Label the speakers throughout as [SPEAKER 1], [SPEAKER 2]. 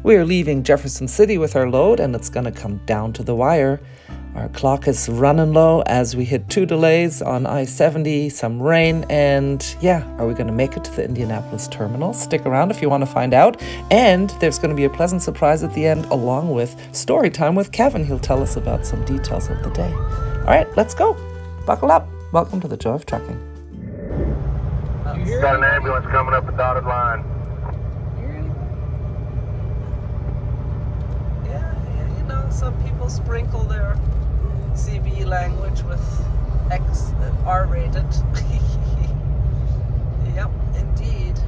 [SPEAKER 1] We are leaving Jefferson City with our load, and it's going to come down to the wire. Our clock is running low as we hit 2 delays on I-70, some rain, and yeah, are we going to make it to the Indianapolis terminal? Stick around if you want to find out. And there's going to be a pleasant surprise at the end, along with story time with Kevin. He'll tell us about some details of the day. All right, let's go. Buckle up. Welcome to the Joy of Trucking.
[SPEAKER 2] Got an ambulance coming up the dotted line.
[SPEAKER 1] Yeah, you know, some people sprinkle their CB language with R-rated. Yep, indeed.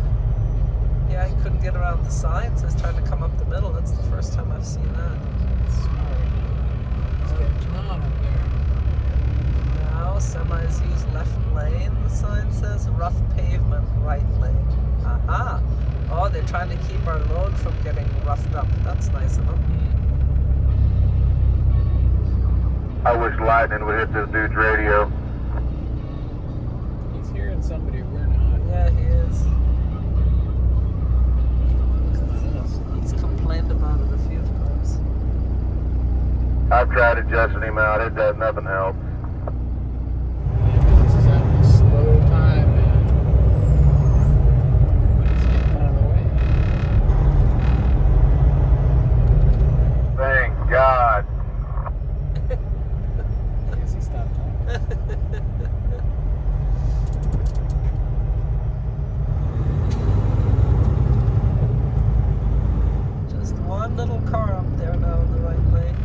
[SPEAKER 1] Yeah, I couldn't get around the sign, so I was trying to come up the middle. That's the first time I've seen that.
[SPEAKER 3] It's getting on up there.
[SPEAKER 1] Now, semis use left lane, the sign says. Rough pavement, right lane. Aha! Oh, they're trying to keep our load from getting roughed up. That's nice of them.
[SPEAKER 2] I wish lightning would hit this dude's radio.
[SPEAKER 3] He's hearing somebody we're not.
[SPEAKER 1] Yeah, he is. He's complained about it a few times.
[SPEAKER 2] I've tried adjusting him out. It does nothing help.
[SPEAKER 3] This is having a slow time, man. He's getting out of the way.
[SPEAKER 2] Thank God.
[SPEAKER 3] I guess he stopped talking.
[SPEAKER 1] Just one little car up there now in the right lane.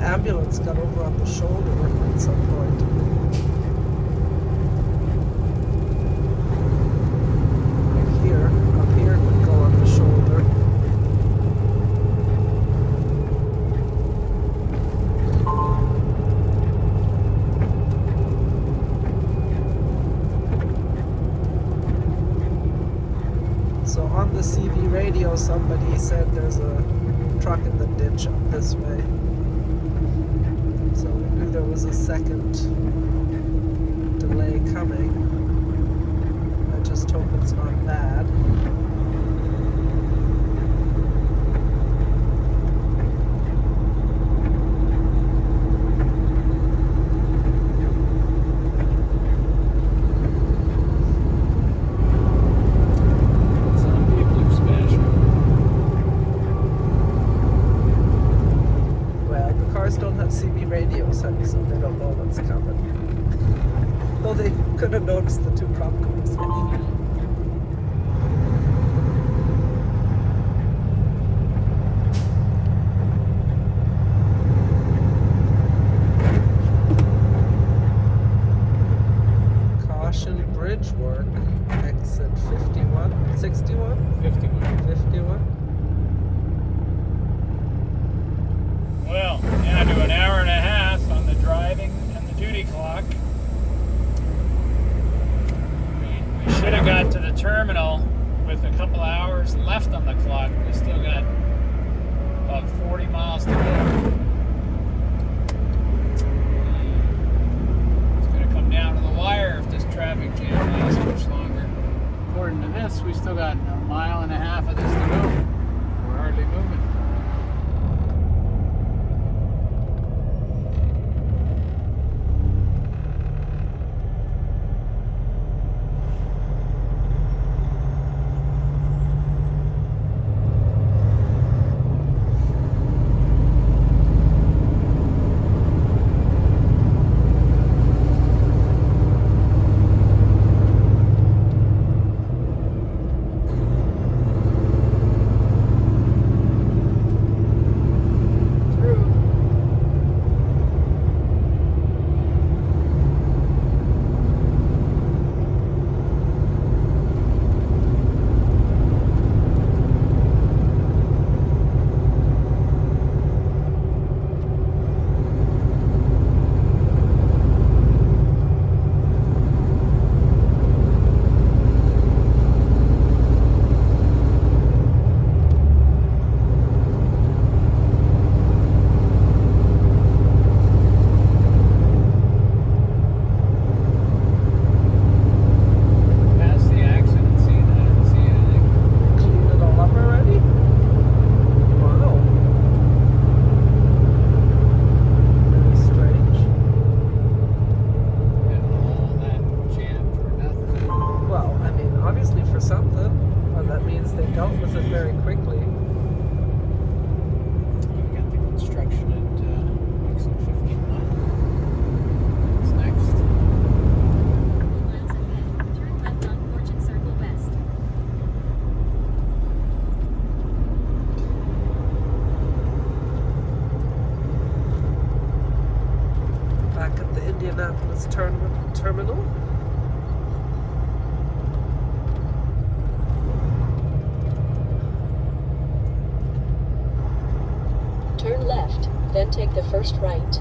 [SPEAKER 1] Ambulance got over on the shoulder at some point. Up here would go on the shoulder. So on the CB radio, somebody said there's a truck in the ditch up this way. So we knew there was a second delay coming. I just hope it's not bad.
[SPEAKER 3] Some people are smashing.
[SPEAKER 1] Well, the cars don't have CB radios, honey, so they don't know what's coming. Though they could have noticed the two cop cars.
[SPEAKER 3] duty clock. We should have got to the terminal with a couple hours left on the clock. We still got about 40 miles to go. It's going to come down to the wire if this traffic jam lasts much longer. According to this, we still got a mile and a half of this to go. We're hardly moving.
[SPEAKER 1] Indianapolis terminal.
[SPEAKER 4] Turn left, then take the first right.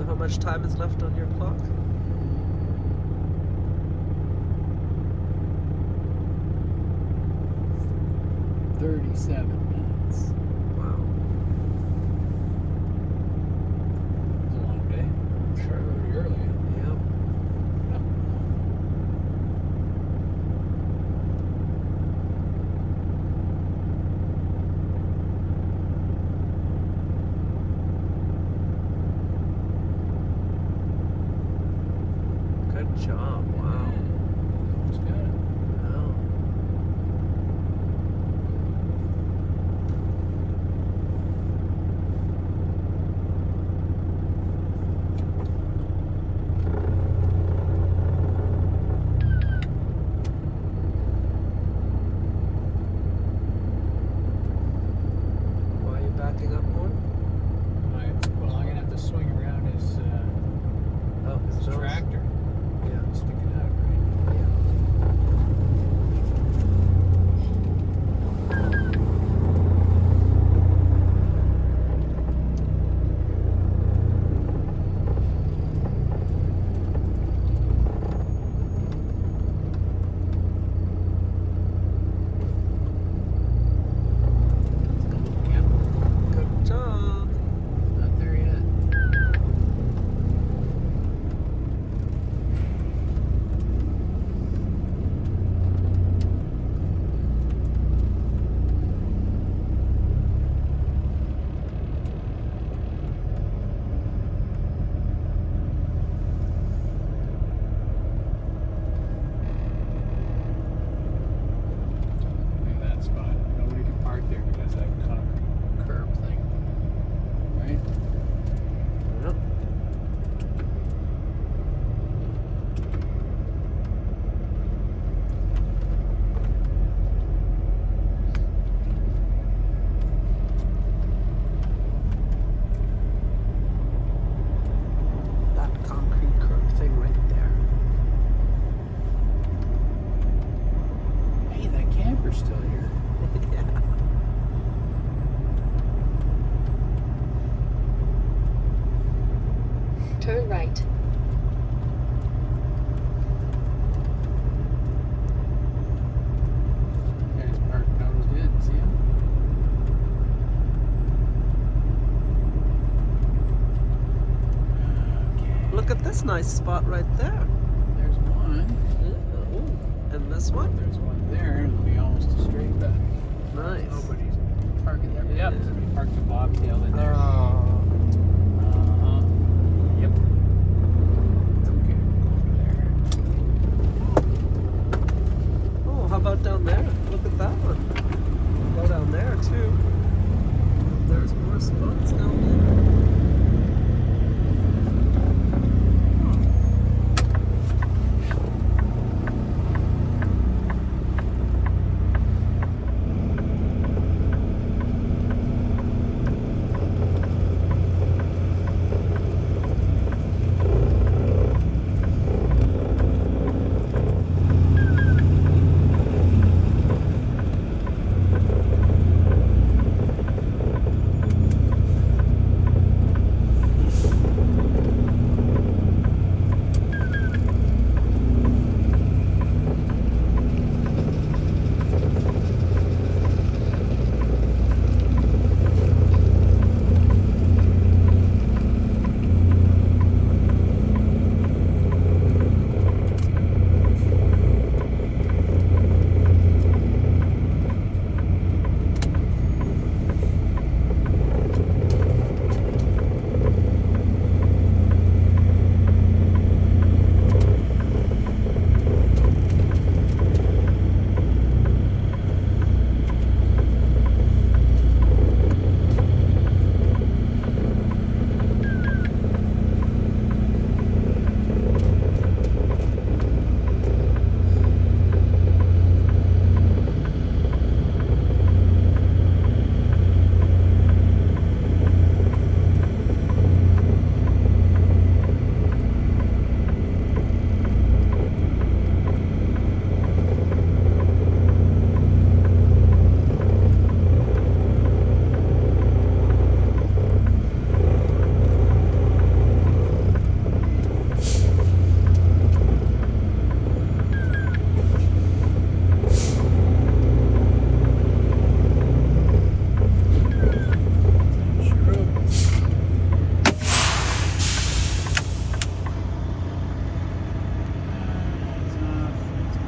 [SPEAKER 1] How much time is left on your clock?
[SPEAKER 3] 37 minutes.
[SPEAKER 1] Wow.
[SPEAKER 3] It was a long day. Started really early.
[SPEAKER 1] Yep. Good job. Wow.
[SPEAKER 3] It's good.
[SPEAKER 1] Wow. Why are you backing up more?
[SPEAKER 3] Well, I'm gonna have to swing around his
[SPEAKER 1] His nose?
[SPEAKER 3] tractor.
[SPEAKER 1] Yeah.
[SPEAKER 3] Sticking out, right? Yep.
[SPEAKER 1] Good job.
[SPEAKER 3] Not there yet.
[SPEAKER 4] turn right.
[SPEAKER 3] Guys parked nose good, see him? Okay.
[SPEAKER 1] Look at this nice spot right there.
[SPEAKER 3] There's one.
[SPEAKER 1] Ooh. And this one?
[SPEAKER 3] There's one there. It'll be almost a straight back.
[SPEAKER 1] Nice.
[SPEAKER 3] Nobody's parking there. Yep, somebody parked a bobtail in there. Yep. It's okay. We'll go over there.
[SPEAKER 1] Oh, how about down there? Look at that one. Go down there too. There's more spots down there.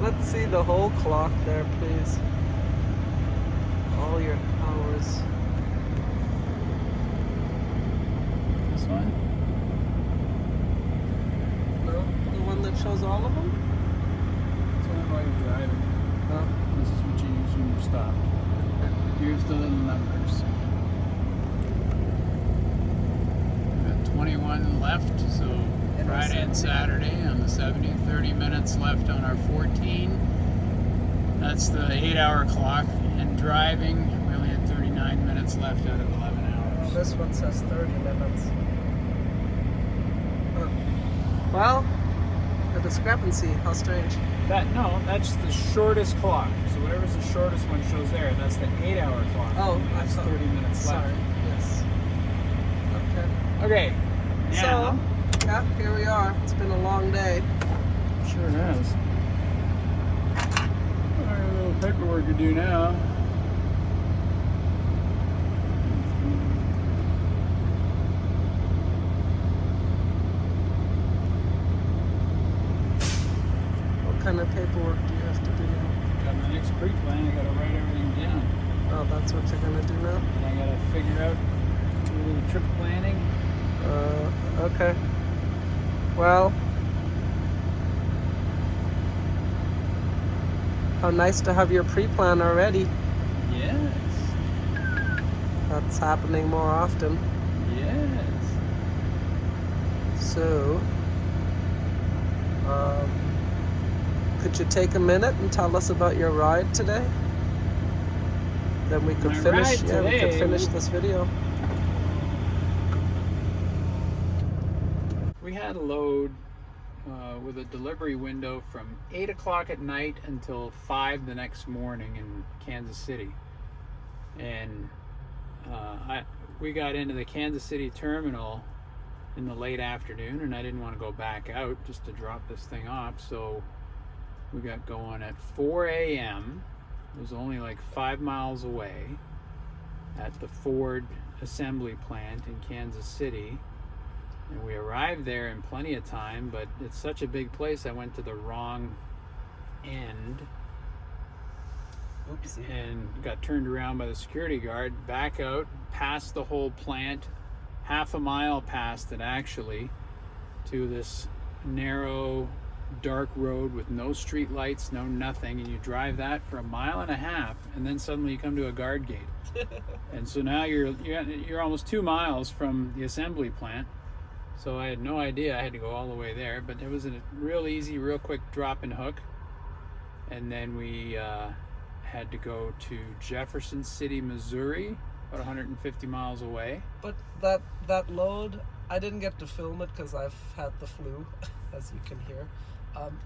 [SPEAKER 1] Let's see the whole clock there, please. All your hours.
[SPEAKER 3] This one?
[SPEAKER 1] No, the one that shows all of them?
[SPEAKER 3] That's one while you're driving.
[SPEAKER 1] Oh.
[SPEAKER 3] This is what you use when you're stopped. Here's the little numbers. We got 21 left, so Friday and Saturday on the 70, 30 minutes left on our 14. That's the 8-hour clock. And driving, we only had 39 minutes left out of 11 hours.
[SPEAKER 1] This one says 30 minutes. Oh. Well, a discrepancy. How strange.
[SPEAKER 3] That's the shortest clock. So whatever's the shortest one shows there, that's the 8-hour clock.
[SPEAKER 1] Oh,
[SPEAKER 3] that's 30 minutes
[SPEAKER 1] Sorry.
[SPEAKER 3] left.
[SPEAKER 1] Yes.
[SPEAKER 3] Okay. Now,
[SPEAKER 1] So, yeah, here we are. It's been a long day.
[SPEAKER 3] sure has. Got a little paperwork to do now.
[SPEAKER 1] What kind of paperwork do you have to do now?
[SPEAKER 3] Got my next pre-plan. I got to write everything down.
[SPEAKER 1] Oh, that's what you're gonna do now?
[SPEAKER 3] And I got to figure out a little trip planning.
[SPEAKER 1] Okay. Well, how nice to have your pre-plan already.
[SPEAKER 3] Yes.
[SPEAKER 1] That's happening more often.
[SPEAKER 3] Yes.
[SPEAKER 1] So, could you take a minute and tell us about your ride today? Then we could
[SPEAKER 3] My
[SPEAKER 1] finish.
[SPEAKER 3] ride
[SPEAKER 1] Yeah, we could
[SPEAKER 3] today-
[SPEAKER 1] finish this video.
[SPEAKER 3] We had a load with a delivery window from 8 o'clock at night until 5 the next morning in Kansas City. And we got into the Kansas City terminal in the late afternoon, and I didn't want to go back out just to drop this thing off, so we got going at 4 a.m. It was only like 5 miles away at the Ford assembly plant in Kansas City, and we arrived there in plenty of time, but it's such a big place I went to the wrong end.
[SPEAKER 1] Oopsie.
[SPEAKER 3] And got turned around by the security guard, back out, past the whole plant, half a mile past it actually, to this narrow, dark road with no street lights, no nothing, and you drive that for 1.5 miles, and then suddenly you come to a guard gate. And so now you're almost 2 miles from the assembly plant. So I had no idea I had to go all the way there, but it was a real easy, real quick drop and hook. And then we had to go to Jefferson City, Missouri, about 150 miles away.
[SPEAKER 1] But that load, I didn't get to film it because I've had the flu, as you can hear.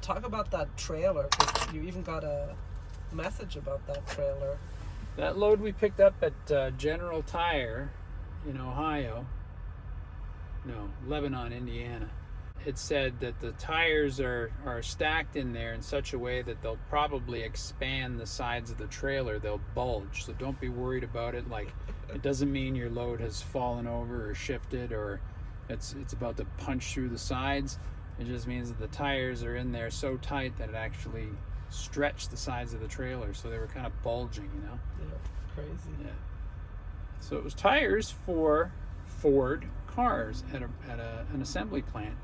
[SPEAKER 1] Talk about that trailer, because you even got a message about that trailer.
[SPEAKER 3] That load we picked up at General Tire in Ohio. No, Lebanon, Indiana. It said that the tires are stacked in there in such a way that they'll probably expand the sides of the trailer. They'll bulge, so don't be worried about it. Like, it doesn't mean your load has fallen over or shifted or it's about to punch through the sides. It just means that the tires are in there so tight that it actually stretched the sides of the trailer, so they were kind of bulging, you know?
[SPEAKER 1] Yeah, crazy.
[SPEAKER 3] Yeah. So it was tires for Ford cars at an assembly plant.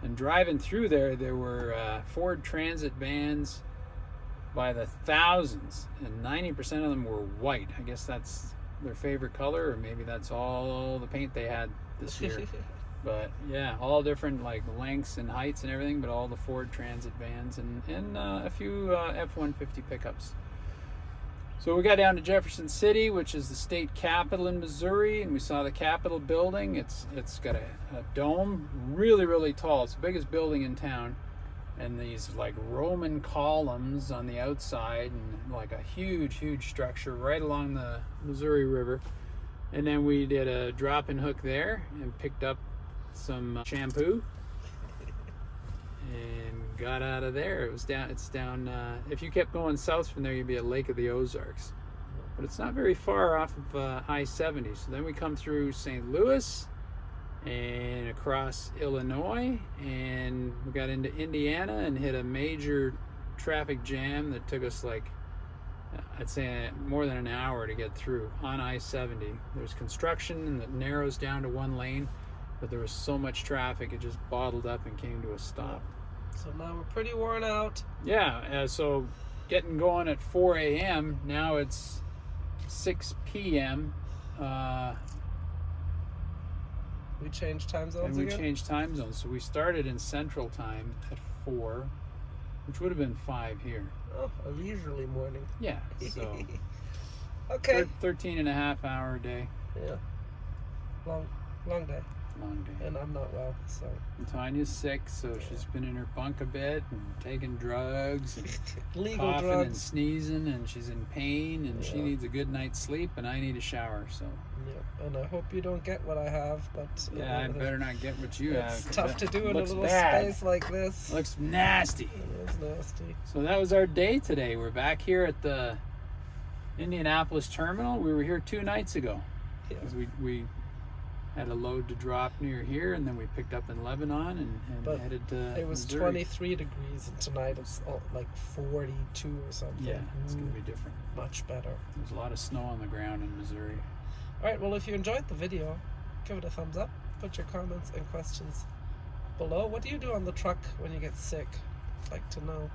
[SPEAKER 3] And driving through there were Ford Transit vans by the thousands, and 90% of them were white. I guess that's their favorite color, or maybe that's all the paint they had this year. But yeah, all different like lengths and heights and everything, but all the Ford Transit vans and a few F-150 pickups. So we got down to Jefferson City, which is the state capital in Missouri, and we saw the Capitol building. It's got a dome, really, really tall. It's the biggest building in town, and these like Roman columns on the outside, and like a huge, huge structure right along the Missouri River. And then we did a drop and hook there and picked up some shampoo and got out of there. It's down if you kept going south from there, you'd be at Lake of the Ozarks, but it's not very far off of I-70. So then we come through St. Louis and across Illinois, and we got into Indiana and hit a major traffic jam that took us like I'd say more than an hour to get through on I-70. There's construction and it narrows down to one lane, but there was so much traffic it just bottled up and came to a stop.
[SPEAKER 1] So now we're pretty worn out.
[SPEAKER 3] Yeah, so getting going at 4 a.m. Now it's 6 p.m.
[SPEAKER 1] We changed time zones
[SPEAKER 3] And we
[SPEAKER 1] again?
[SPEAKER 3] changed time zones. So we started in Central Time at 4, which would have been 5 here.
[SPEAKER 1] Oh, a leisurely morning.
[SPEAKER 3] Yeah, so
[SPEAKER 1] Okay.
[SPEAKER 3] 13 and a half hour day.
[SPEAKER 1] Yeah. Long day.
[SPEAKER 3] Long day.
[SPEAKER 1] And I'm not well, so.
[SPEAKER 3] And Tanya's sick, so she's been in her bunk a bit and taking drugs and
[SPEAKER 1] Legal
[SPEAKER 3] coughing and
[SPEAKER 1] drugs.
[SPEAKER 3] sneezing, and she's in pain, and she
[SPEAKER 1] Yeah.
[SPEAKER 3] needs a good night's sleep, and I need a shower. So
[SPEAKER 1] Yeah, and I hope you don't get what I have, but
[SPEAKER 3] yeah, I better not get what you have.
[SPEAKER 1] it's
[SPEAKER 3] 'cause
[SPEAKER 1] tough
[SPEAKER 3] that
[SPEAKER 1] to do in a
[SPEAKER 3] looks
[SPEAKER 1] little
[SPEAKER 3] bad.
[SPEAKER 1] space like this.
[SPEAKER 3] Looks nasty.
[SPEAKER 1] It is nasty.
[SPEAKER 3] So that was our day today. We're back here at the Indianapolis terminal. We were here 2 nights ago
[SPEAKER 1] Yeah.
[SPEAKER 3] because we had a load to drop near here, and then we picked up in Lebanon and
[SPEAKER 1] But
[SPEAKER 3] headed to
[SPEAKER 1] It was
[SPEAKER 3] Missouri.
[SPEAKER 1] 23 degrees, and tonight it's like 42 or something.
[SPEAKER 3] Yeah, it's going to be different.
[SPEAKER 1] Much better.
[SPEAKER 3] There's a lot of snow on the ground in Missouri.
[SPEAKER 1] Alright, well, if you enjoyed the video, give it a thumbs up. Put your comments and questions below. What do you do on the truck when you get sick? I'd like to know.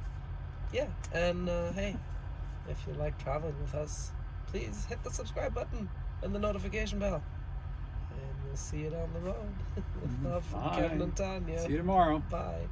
[SPEAKER 1] Yeah, and hey, if you like traveling with us, please hit the subscribe button and the notification bell. And we'll see you down the road. With love from
[SPEAKER 3] Bye.
[SPEAKER 1] Kevin and Tanya.
[SPEAKER 3] See you tomorrow.
[SPEAKER 1] Bye.